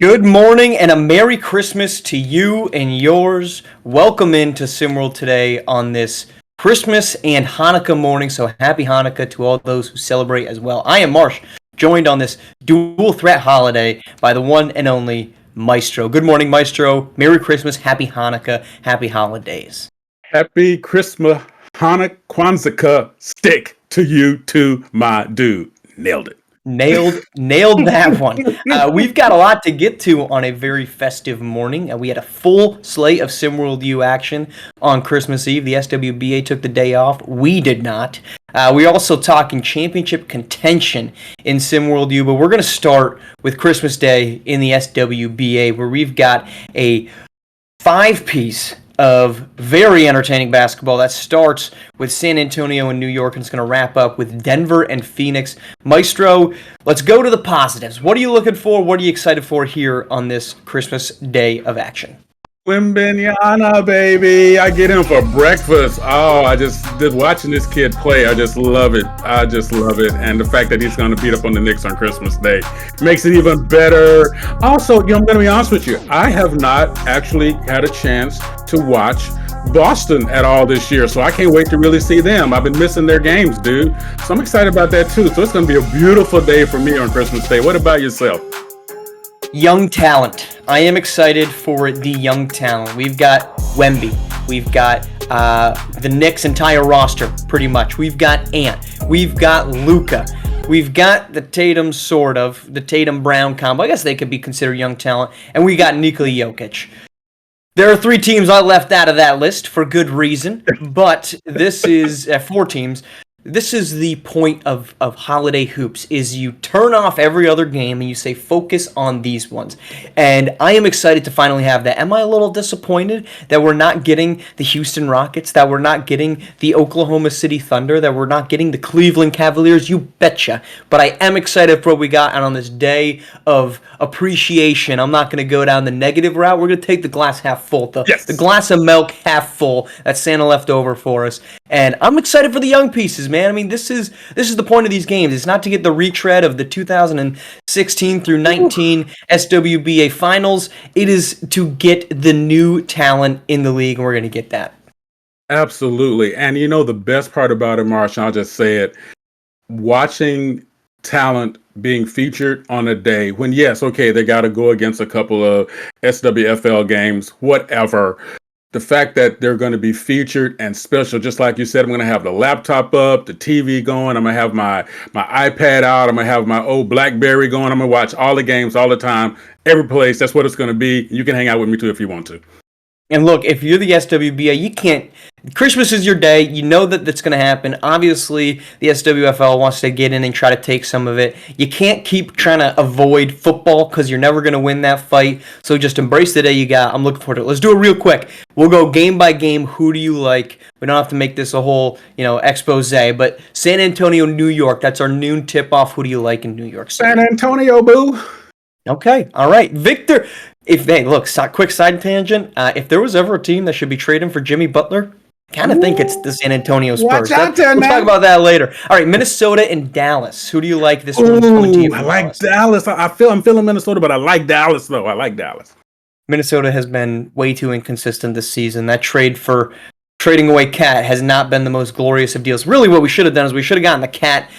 Good morning and a Merry Christmas to you and yours. Welcome into SimWorld today on this Christmas and Hanukkah morning. So happy Hanukkah to all those who celebrate as well. I am Marsh, joined on this dual threat holiday by the one and only Maestro. Good morning, Maestro. Merry Christmas, Happy Hanukkah, Happy Holidays. Happy Christmas, Hanukkah, Kwanzaa stick to you too, my dude. Nailed it. Nailed that one. We've got a lot to get to on a very festive morning. We had a full slate of SimWorld U action on Christmas Eve. The SWBA took the day off. We did not. We're also talking championship contention in SimWorld U, but we're going to start with Christmas Day in the SWBA, where we've got a five-piece of very entertaining basketball that starts with San Antonio and New York, and it's going to wrap up with Denver and Phoenix. Maestro, let's go to the positives. What are you looking for? What are you excited for here on this Christmas day of action? Wimbignana, baby. I get him for breakfast. Oh, I just watching this kid play. I just love it. And the fact that he's going to beat up on the Knicks on Christmas Day makes it even better. Also, I'm going to be honest with you. I have not actually had a chance to watch Boston at all this year, so I can't wait to really see them. I've been missing their games, dude. So I'm excited about that too. So it's going to be a beautiful day for me on Christmas Day. What about yourself? Young talent. I am excited for the young talent. We've got Wemby. We've got the Knicks' entire roster, pretty much. We've got Ant. We've got Luka. We've got the the Tatum-Brown combo. I guess they could be considered young talent. And we got Nikola Jokic. There are three teams I left out of that list for good reason, but this is four teams. This is the point of holiday hoops, is you turn off every other game and you say focus on these ones. And I am excited to finally have that. Am I a little disappointed that we're not getting the Houston Rockets, that we're not getting the Oklahoma City Thunder, that we're not getting the Cleveland Cavaliers? You betcha. But I am excited for what we got, and on this day of appreciation, I'm not going to go down the negative route. We're going to take the glass half full, the glass of milk half full that Santa left over for us. And I'm excited for the young pieces, man. I mean, this is the point of these games. It's not to get the retread of the 2016 through 19 SWBA finals. It is to get the new talent in the league, and we're going to get that. Absolutely. And the best part about it, Marsh, I'll just say it, watching talent being featured on a day when, yes, okay, they got to go against a couple of SWFL games, whatever. The fact that they're going to be featured and special, just like you said, I'm going to have the laptop up, the TV going. I'm going to have my iPad out. I'm going to have my old BlackBerry going. I'm going to watch all the games all the time, every place. That's what it's going to be. You can hang out with me too if you want to. And look, if you're the SWBA, you can't. Christmas is your day. You know that that's going to happen. Obviously, the SWFL wants to get in and try to take some of it. You can't keep trying to avoid football because you're never going to win that fight. So just embrace the day you got. I'm looking forward to it. Let's do it real quick. We'll go game by game. Who do you like? We don't have to make this a whole, expose. But San Antonio, New York. That's our noon tip-off. Who do you like in New York City? San Antonio, boo. Okay. All right. Victor. Quick side tangent. If there was ever a team that should be trading for Jimmy Butler, kind of think it's the San Antonio Spurs. Watch out there, we'll talk about that later. All right, Minnesota and Dallas. Who do you like this one? I like Dallas. I'm feeling Minnesota, but I like Dallas, though. I like Dallas. Minnesota has been way too inconsistent this season. That trade for trading away Cat has not been the most glorious of deals. Really, what we should have done is we should have gotten the Cat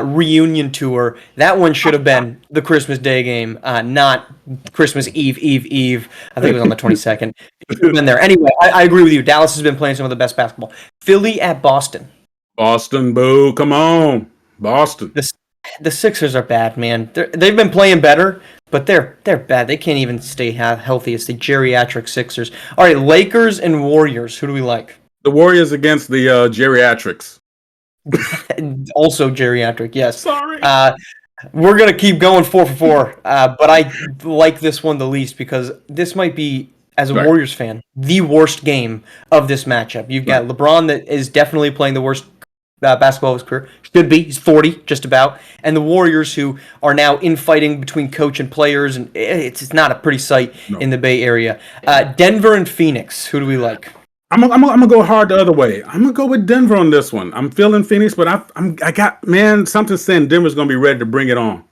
reunion tour. That one should have been the Christmas Day game, not Christmas Eve. I think it was on the 22nd. It should have been there. Anyway, I agree with you. Dallas has been playing some of the best basketball. Philly at Boston. Boston, boo. Come on. Boston. The Sixers are bad, man. They've been playing better, but they're bad. They can't even stay healthy. It's the geriatric Sixers. All right, Lakers and Warriors. Who do we like? The Warriors against the geriatrics. Also geriatric, yes. Sorry. We're going to keep going 4 for 4, but I like this one the least because this might be, as a Warriors fan, the worst game of this matchup. You've got LeBron that is definitely playing the worst basketball of his career. Should be. He's 40, just about. And the Warriors, who are now infighting between coach and players, and it's not a pretty sight in the Bay Area. Denver and Phoenix. Who do we like? I'm gonna go hard the other way. I'm gonna go with Denver on this one. I'm feeling Phoenix, but I got something saying Denver's gonna be ready to bring it on.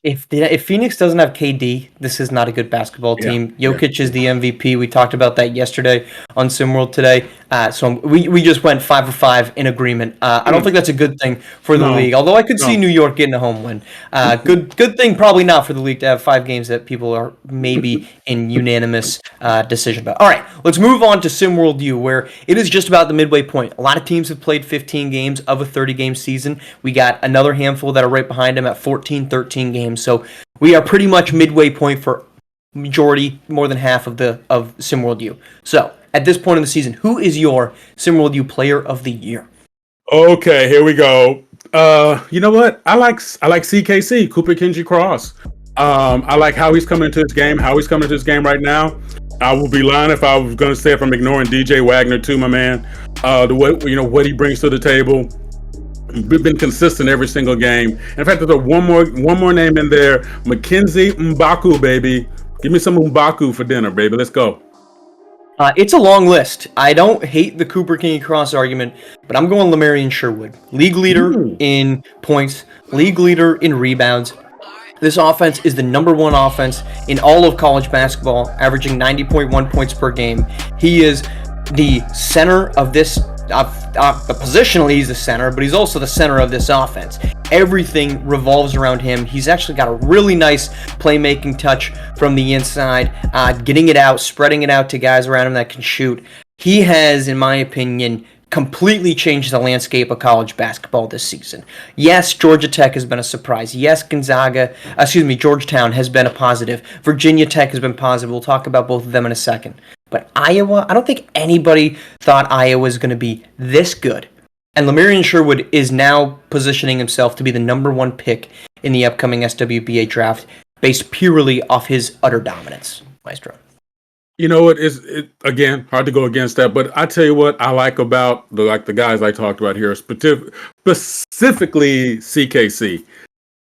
If Phoenix doesn't have KD, this is not a good basketball Yeah, team. yeah. Jokic is the MVP. We talked about that yesterday on SimWorld today. So we just went 5 for 5 in agreement. I don't Mm, think that's a good thing for the no, league. Although I could see no. New York getting a home win. Good thing probably not for the league to have 5 games that people are maybe in unanimous decision about. All right, let's move on to SimWorld U, where it is just about the midway point. A lot of teams have played 15 games of a 30-game season. We got another handful that are right behind them at 14, 13 games. So we are pretty much midway point for majority, more than half of SimWorld U. So at this point in the season, who is your SimWorld U Player of the Year? Okay, here we go. You know what? I like CKC, Cooper Kenji Cross. I like how he's coming into his game, right now. I would be lying if I was going to say if I'm ignoring DJ Wagner too, my man. The way what he brings to the table. We've been consistent every single game. In fact, there's one more name in there, Mackenzie Mbaku, baby. Give me some Mbaku for dinner, baby. Let's go. It's a long list. I don't hate the Cooper King Cross argument, but I'm going Lamarian Sherwood. League leader Ooh. in points, league leader in rebounds. This offense is the number one offense in all of college basketball, averaging 90.1 points per game. He is the center of this. Positionally, he's the center, but he's also the center of this offense. Everything revolves around him. He's actually got a really nice playmaking touch from the inside, getting it out, spreading it out to guys around him that can shoot. He has, in my opinion, completely changed the landscape of college basketball this season. Yes, Georgia Tech has been a surprise. Yes, Georgetown has been a positive. Virginia Tech has been positive. We'll talk about both of them in a second. But Iowa, I don't think anybody thought Iowa was going to be this good. And Lamarian Sherwood is now positioning himself to be the number one pick in the upcoming SWBA draft based purely off his utter dominance. Maestro. You know what? It again hard to go against that, but I tell you what I like about the guys I talked about here, specifically CKC.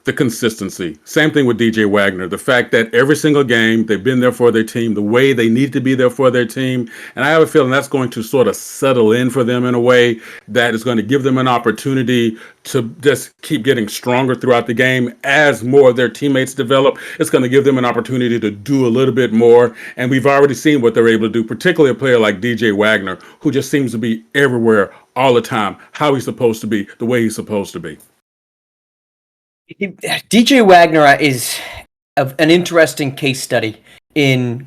The consistency. Same thing with DJ Wagner. The fact that every single game they've been there for their team, the way they need to be there for their team. And I have a feeling that's going to sort of settle in for them in a way that is going to give them an opportunity to just keep getting stronger throughout the game as more of their teammates develop. It's going to give them an opportunity to do a little bit more. And we've already seen what they're able to do, particularly a player like DJ Wagner, who just seems to be everywhere all the time, how he's supposed to be, the way he's supposed to be. DJ Wagner is an interesting case study in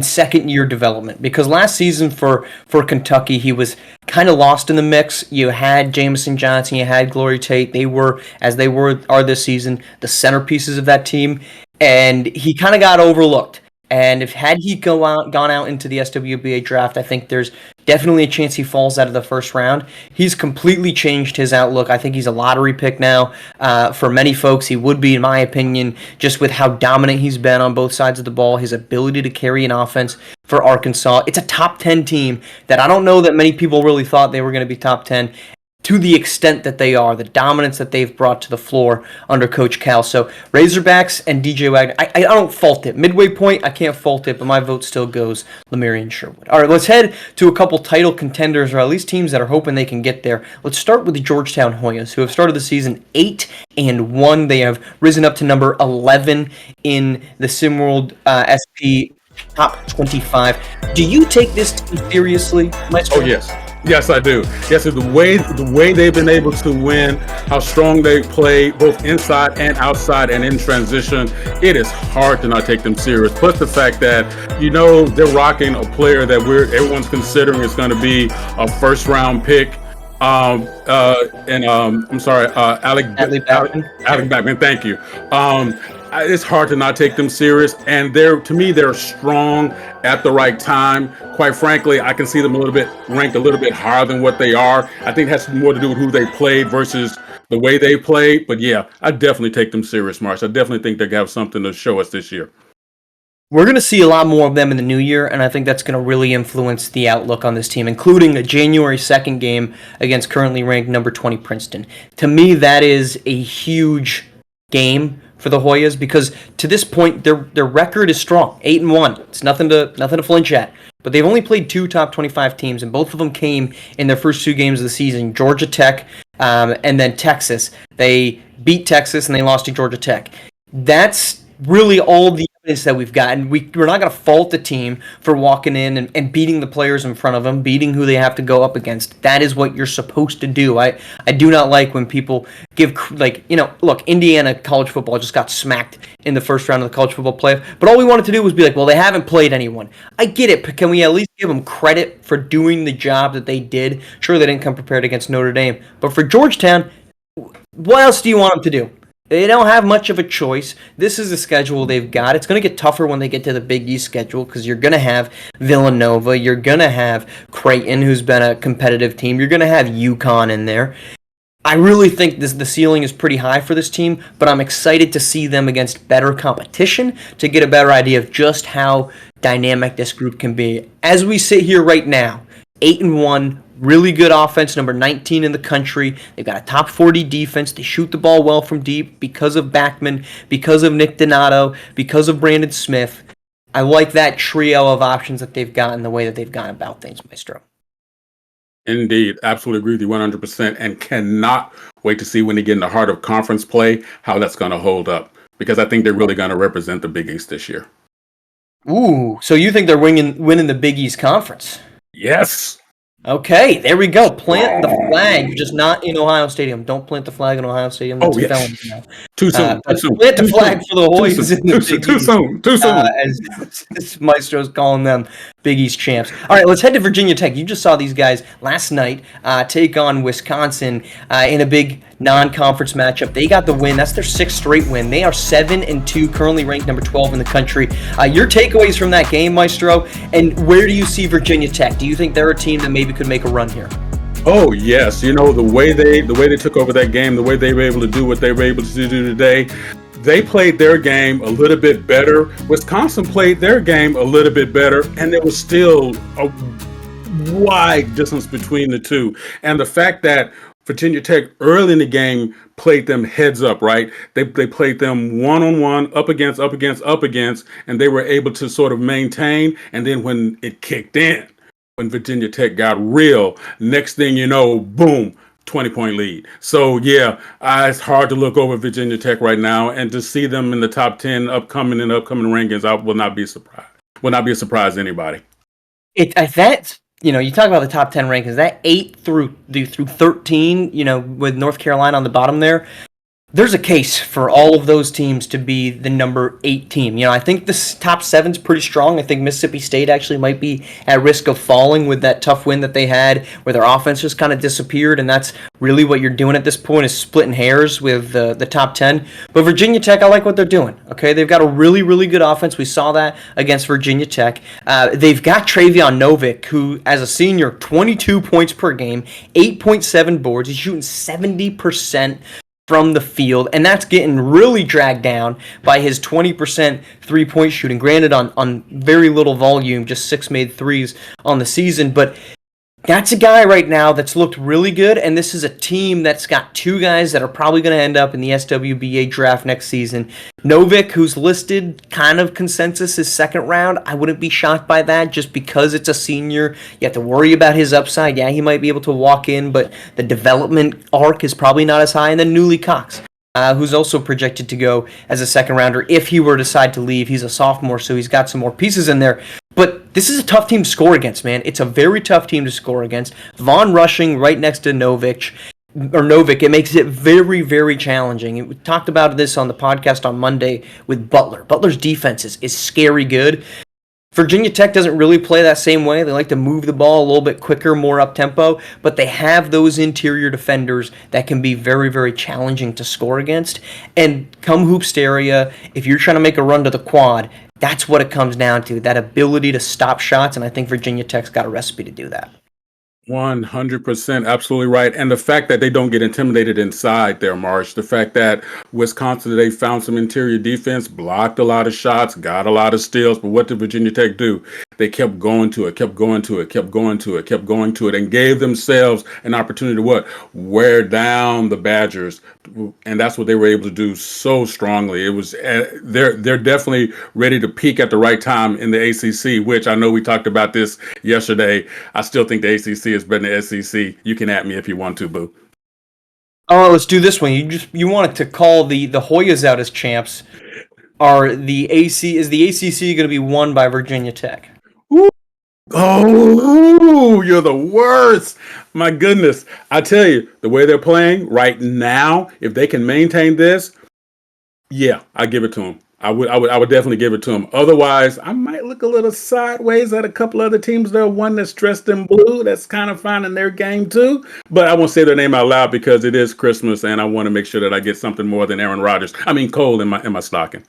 second year development, because last season for Kentucky he was kind of lost in the mix. You had Jamison Johnson, you had Glory Tate. They were, as they are this season, the centerpieces of that team, and he kind of got overlooked. And if had he gone out into the SWBA draft, I think there's definitely a chance he falls out of the first round. He's completely changed his outlook. I think he's a lottery pick now. For many folks, he would be, in my opinion, just with how dominant he's been on both sides of the ball, his ability to carry an offense for Arkansas. It's a top 10 team that I don't know that many people really thought they were going to be top 10. To the extent that they are, the dominance that they've brought to the floor under Coach Cal. So Razorbacks and DJ Wagner, I don't fault it. Midway point, I can't fault it, but my vote still goes Lamarian Sherwood. All right, let's head to a couple title contenders, or at least teams that are hoping they can get there. Let's start with the Georgetown Hoyas, who have started the season 8-1. They have risen up to number 11 in the SimWorld SP Top 25. Do you take this team seriously, Maestro? Oh yes. Yes, I do. Yes, the way they've been able to win, how strong they play both inside and outside and in transition, it is hard to not take them serious. Plus the fact that they're rocking a player that everyone's considering is going to be a first round pick. I'm sorry, Alec Backman. Thank you. It's hard to not take them serious, and they're strong at the right time. Quite frankly, I can see them ranked a little bit higher than what they are. I think it has more to do with who they played versus the way they played. But yeah, I definitely take them serious, Marsh. I definitely think they have something to show us this year. We're going to see a lot more of them in the new year, and I think that's going to really influence the outlook on this team, including a January 2nd game against currently ranked number 20 Princeton. To me, that is a huge game for the Hoyas, because to this point their record is strong, 8-1. It's nothing to flinch at. But they've only played 2 top 25 teams, and both of them came in their first 2 games of the season. Georgia Tech and then Texas. They beat Texas and they lost to Georgia Tech. That's really all the evidence that we've gotten. We're not going to fault the team for walking in and beating the players in front of them, beating who they have to go up against. That is what you're supposed to do. I do not like when people give, like, look, Indiana college football just got smacked in the first round of the college football playoff, but all we wanted to do was be like, well, they haven't played anyone. I get it, but can we at least give them credit for doing the job that they did? Sure, they didn't come prepared against Notre Dame, but for Georgetown, what else do you want them to do? They don't have much of a choice. This is the schedule they've got. It's going to get tougher when they get to the Big East schedule because you're going to have Villanova. You're going to have Creighton, who's been a competitive team. You're going to have UConn in there. I really think the ceiling is pretty high for this team, but I'm excited to see them against better competition to get a better idea of just how dynamic this group can be. As we sit here right now, 8-1, really good offense, number 19 in the country. They've got a top 40 defense. They shoot the ball well from deep because of Backman, because of Nick Donato, because of Brandon Smith. I like that trio of options that they've got and the way that they've gone about things, Maestro. Indeed, absolutely agree with you 100%, and cannot wait to see when they get in the heart of conference play how that's going to hold up, because I think they're really going to represent the Big East this year. Ooh, so you think they're winning the Big East Conference? Yes. Okay, there we go. Plant the flag, just not in Ohio Stadium. Don't plant the flag in Ohio Stadium. That's a felony now. Too soon. Plant the flag for the Hoyas in the Big East. Too soon. As Maestro's calling them, Big East champs. All right, let's head to Virginia Tech. You just saw these guys last night take on Wisconsin in a big non-conference matchup. They got the win. That's their 6th straight win. They are 7-2, currently ranked number 12 in the country. Your takeaways from that game, Maestro, and where do you see Virginia Tech? Do you think they're a team that maybe could make a run here? Oh yes, the way they took over that game, the way they were able to do what they were able to do today. They played their game a little bit better. Wisconsin played their game a little bit better, and there was still a wide distance between the two. And the fact that Virginia Tech early in the game played them heads up, right? They played them one-on-one, up against, and they were able to sort of maintain. And then when it kicked in, when Virginia Tech got real, next thing you know, boom, 20-point lead. So yeah, it's hard to look over Virginia Tech right now, and to see them in the top 10 upcoming rankings, I will not be surprised. Will not be a surprise to anybody. That's you talk about the top 10 rankings. That 8 through 13, with North Carolina on the bottom there. There's a case for all of those teams to be the number 8 team. I think this top 7's pretty strong. I think Mississippi State actually might be at risk of falling with that tough win that they had where their offense just kind of disappeared, and that's really what you're doing at this point is splitting hairs with the top 10. But Virginia Tech, I like what they're doing. Okay, they've got a really, really good offense. We saw that against Virginia Tech. They've got Travion Novick, who, as a senior, 22 points per game, 8.7 boards. He's shooting 70% from the field, and that's getting really dragged down by his 20% three-point shooting. Granted, on very little volume, just 6 made threes on the season, but that's a guy right now that's looked really good, and this is a team that's got 2 guys that are probably going to end up in the SWBA draft next season. Novick, who's listed kind of consensus is 2nd round. I wouldn't be shocked by that just because it's a senior. You have to worry about his upside. Yeah, he might be able to walk in, but the development arc is probably not as high. And then Newly Cox, who's also projected to go as a 2nd rounder if he were to decide to leave. He's a sophomore, so he's got some more pieces in there. But this is a tough team to score against, man. It's a very tough team to score against. Vaughn rushing right next to Novick, it makes it very, very challenging. We talked about this on the podcast on Monday with Butler. Butler's defense is scary good. Virginia Tech doesn't really play that same way. They like to move the ball a little bit quicker, more up-tempo, but they have those interior defenders that can be very, very challenging to score against. And come Hoopsteria, if you're trying to make a run to the quad, that's what it comes down to, that ability to stop shots, and I think Virginia Tech's got a recipe to do that. 100%, absolutely right. And the fact that they don't get intimidated inside there, Marsh, the fact that Wisconsin today found some interior defense, blocked a lot of shots, got a lot of steals, but what did Virginia Tech do? They kept going to it, and gave themselves an opportunity to what? Wear down the Badgers. And that's what they were able to do so strongly. It was they're definitely ready to peak at the right time in the ACC, which I know we talked about this yesterday. I still think the ACC is better than the SEC. You can at me if you want to, boo. Oh, let's do this one. You wanted to call the Hoyas out as champs. Are the AC is the ACC going to be won by Virginia Tech? Ooh. Oh, you're the worst. My goodness. I tell you, the way they're playing right now, if they can maintain this, yeah, I give it to them. I would definitely give it to them. Otherwise, I might look a little sideways at a couple other teams. There, one that's dressed in blue, that's kind of finding their game too. But I won't say their name out loud because it is Christmas, and I want to make sure that I get something more than Aaron Rodgers. I mean, Cole in my stocking.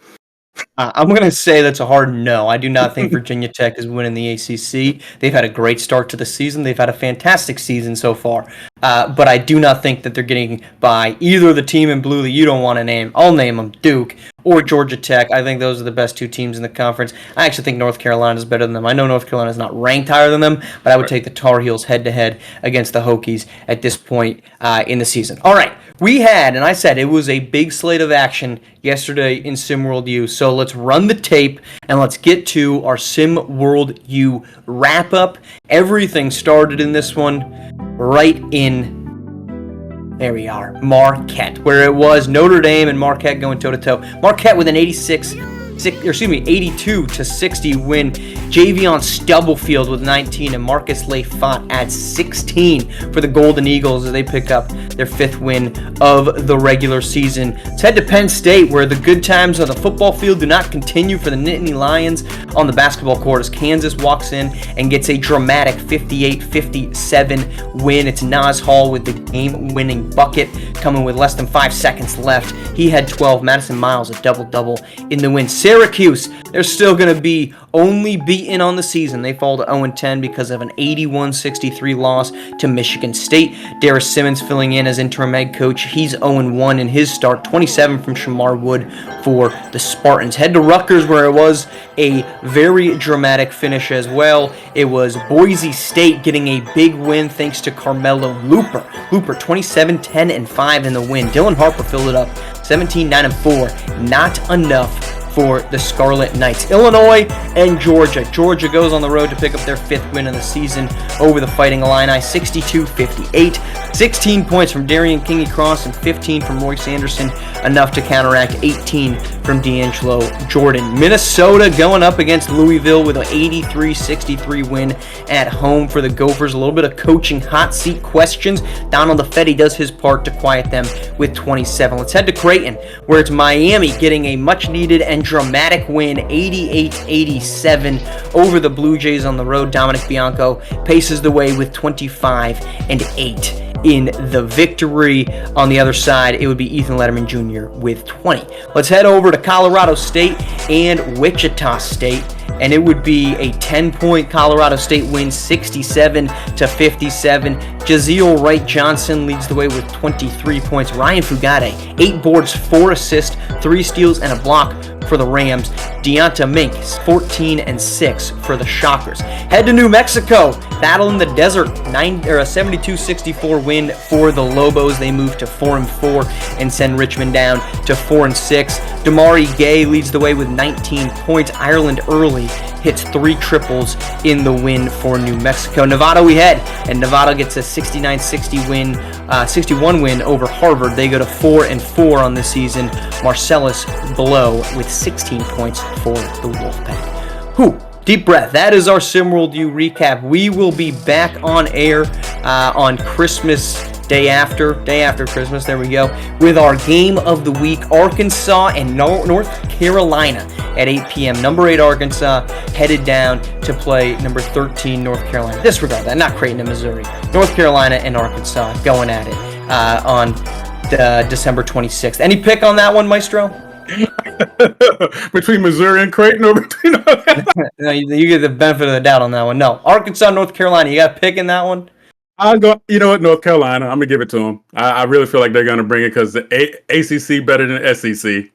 I'm going to say that's a hard no. I do not think Virginia Tech is winning the ACC. They've had a great start to the season. They've had a fantastic season so far. But I do not think that they're getting by either the team in blue that you don't want to name. I'll name them, Duke or Georgia Tech. I think those are the best two teams in the conference. I actually think North Carolina is better than them. I know North Carolina is not ranked higher than them, but I would take the Tar Heels head-to-head against the Hokies at this point in the season. All right. We had, and I said it was a big slate of action yesterday in SimWorld U. So let's run the tape and let's get to our SimWorld U wrap up. Everything started in this one right in, there we are, Marquette, where it was Notre Dame and Marquette going toe-to-toe. Marquette with an 82-60 win. Javion Stubblefield with 19 and Marcus Lafont at 16 for the Golden Eagles as they pick up their 5th win of the regular season. Let's head to Penn State, where the good times on the football field do not continue for the Nittany Lions on the basketball court as Kansas walks in and gets a dramatic 58-57 win. It's Nas Hall with the game-winning bucket coming with less than 5 seconds left. He had 12. Madison Miles a double-double in the win. Syracuse, they're still going to be only beaten on the season. They fall to 0-10 because of an 81-63 loss to Michigan State. Darius Simmons filling in as interim head coach. He's 0-1 in his start. 27 from Shamar Wood for the Spartans. Head to Rutgers, where it was a very dramatic finish as well. It was Boise State getting a big win thanks to Carmelo Looper. 27-10-5 in the win. Dylan Harper filled it up. 17-9-4. Not enough for the Scarlet Knights. Illinois and Georgia. Georgia goes on the road to pick up their 5th win of the season over the Fighting Illini, 62-58. 16 points from Darian Kingy-Cross and 15 from Royce Anderson, enough to counteract 18 from D'Angelo Jordan. Minnesota going up against Louisville with an 83-63 win at home for the Gophers. A little bit of coaching hot seat questions. Donald DeFetti does his part to quiet them with 27. Let's head to Creighton, where it's Miami getting a much-needed and dramatic win, 88-87 over the Blue Jays on the road. Dominic Bianco paces the way with 25-8 in the victory. On the other side, it would be Ethan Letterman Jr. with 20. Let's head over to Colorado State and Wichita State, and it would be a 10-point Colorado State win, 67-57. Jaziel Wright-Johnson leads the way with 23 points. Ryan Fugate, 8 boards, 4 assists, 3 steals, and a block for the Rams. Deonta Mink, 14-6 for the Shockers. Head to New Mexico, battle in the desert, a 72-64 win for the Lobos. They move to 4-4 and send Richmond down to 4-6. Damari Gay leads the way with 19 points. Ireland Early hits 3 triples in the win for New Mexico. Nevada we head, and Nevada gets a 61 win over Harvard. They go to 4-4 on the season. Marcellus Blow with 16 points for the Wolfpack. Whew. Deep breath. That is our SimWorld U recap. We will be back on air on Christmas day after Christmas, there we go, with our game of the week, Arkansas and North Carolina at 8 p.m. Number 8 Arkansas headed down to play number 13 North Carolina. Disregard that, not Creighton and Missouri. North Carolina and Arkansas going at it on December 26th. Any pick on that one, Maestro? Between Missouri and Creighton, or between No, you get the benefit of the doubt on that one. No, Arkansas, North Carolina, you got a pick in that one? I'll go. You know what? North Carolina. I'm gonna give it to them. I really feel like they're gonna bring it because the ACC better than SEC.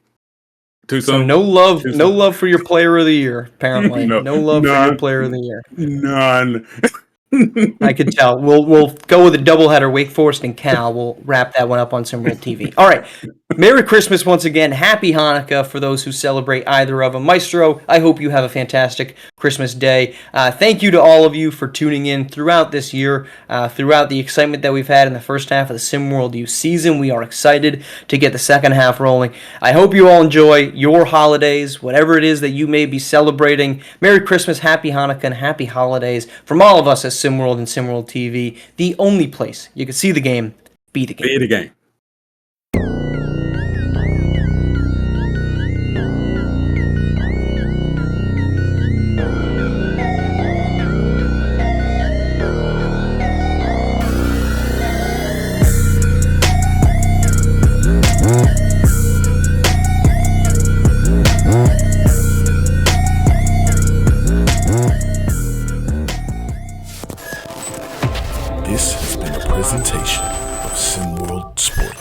Too soon. So no love for your player of the year. Apparently, no love for your player of the year. None. I could tell. We'll go with a doubleheader, Wake Forest and Cal. We'll wrap that one up on SimWorld TV. All right. Merry Christmas once again. Happy Hanukkah for those who celebrate either of them. Maestro, I hope you have a fantastic Christmas day. Thank you to all of you for tuning in throughout this year, throughout the excitement that we've had in the first half of the SimWorld U season. We are excited to get the second half rolling. I hope you all enjoy your holidays, whatever it is that you may be celebrating. Merry Christmas, Happy Hanukkah, and Happy Holidays from all of us at SimWorld and SimWorld TV, the only place you can see the game, be the game. Be the game. This has been a presentation of SimWorld Sports.